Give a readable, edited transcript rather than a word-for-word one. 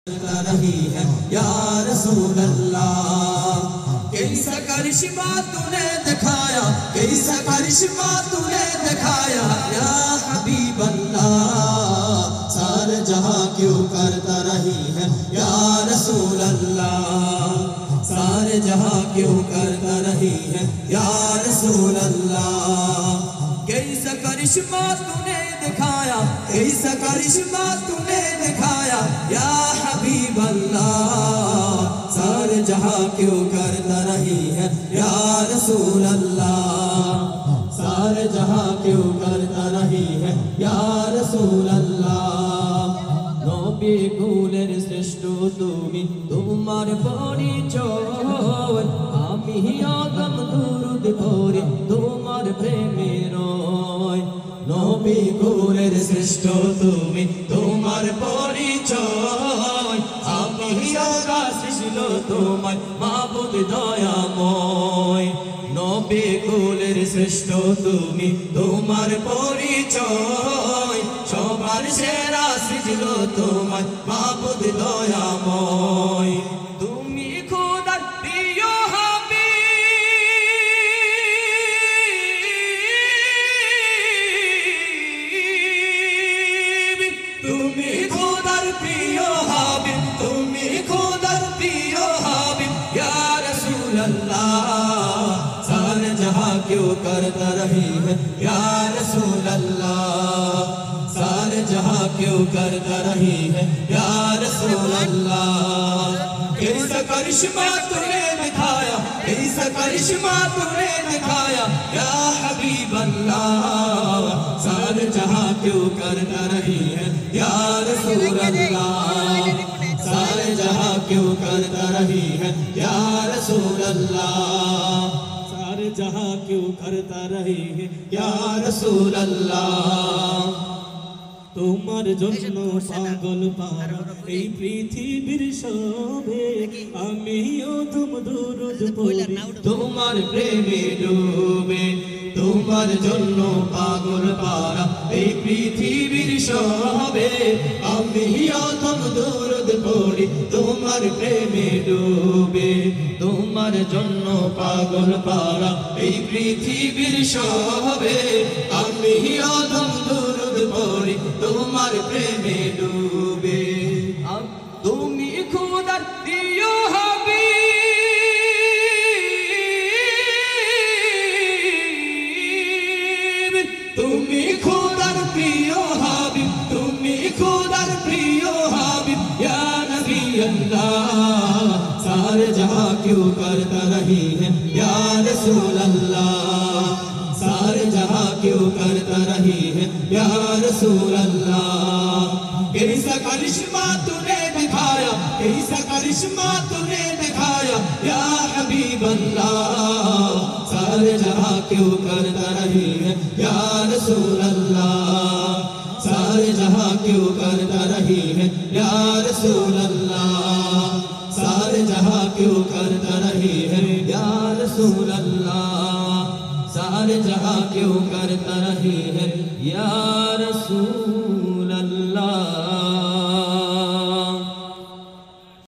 रही है या रसूल अल्लाह। कैसा करिश्मा तूने दिखाया, कैसा करिश्मा तूने दिखाया या हबीब अल्लाह। सारे जहां क्यों करता रही है या रसूल अल्लाह। सारे जहां क्यों करता रही है या रसूल अल्लाह। कैसा करिश्मा तूने दिखाया, कैसा करिश्मा तूने दिखाया या हबीब अल्लाह। सारे जहां क्यों करता रही है या रसूल अल्लाह। सारे जहां क्यों करता रही है या रसूल अल्लाह। नबी कुलेर श्रेष्ठ तुमी, तुम्हार परिचय आमी आदम दुरूद पढ़ি তোমার প্রেমে রয়। নবী কুলের শ্রেষ্ঠ তুমি, তোমার পরিচয় আমি আকাশ সৃষ্টিল তোমায় মাবুদ দয়াময়। নবী কুলের শ্রেষ্ঠ তুমি, তোমার পরিচয় সবার সেরা সৃষ্টিল তোমায় মাবুদ দয়াময়। তুমি খোদার প্রিয় তুমি খোদার প্রিয় হাবিব, তুমি খোদার প্রিয় হাবিব ইয়া রাসূল আল্লাহ। সারে জাহাं क्यों करता रही है या रसूल अल्लाह। सारे जहां क्यों करता रही है या रसूल अल्लाह। कैसा करिश्मा तूने दिखाया, कैसा करिश्मा तूने दिखाया या हबीब अल्लाह। सारे जहां क्यों करता रही है या रसूल अल्लाह। सारे जहां क्यों करता रही है या रसूल अल्लाह। सारे जहां क्यों करता रही है या रसूल अल्लाह। তোমার জন্য পাগল পারা এই পৃথিবীর সবে, আমিও তুম দুরুদ পড়ি তোমার প্রেমে ডুবে। তোমার জন্য পাগল পারা এই পৃথিবীর সবে, আমিও তুম দুরুদ পড়ি তোমার প্রেমে ডুবে। তোমার জন্য পাগল পারা এই পৃথিবীর সবে, আমিও তুম দুরুদ পড়ি তোমার প্রেমে ডুবে। তুমি খোদার প্রিয় হাবিব, তুমি খোদার প্রিয় হাবিব, তুমি খোদার প্রিয় হাবিব ইয়া নবী আল্লাহ। सारे जहां क्यों करता रही है या रसूल अल्लाह। सारे जहां क्यों करता रही है या रसूल अल्लाह। कैसा करिश्मा तूने दिखाया, कैसा करिश्मा तूने दिखाया या हबीब अल्लाह। सारे जहां क्यों करता रही है या रसूल अल्लाह। सारे जहां क्यों करता रही है या रसूल अल्लाह। सारे जहां क्यों करता रही है या रसूल अल्लाह। सारे जहां क्यों करता रही है या रसूल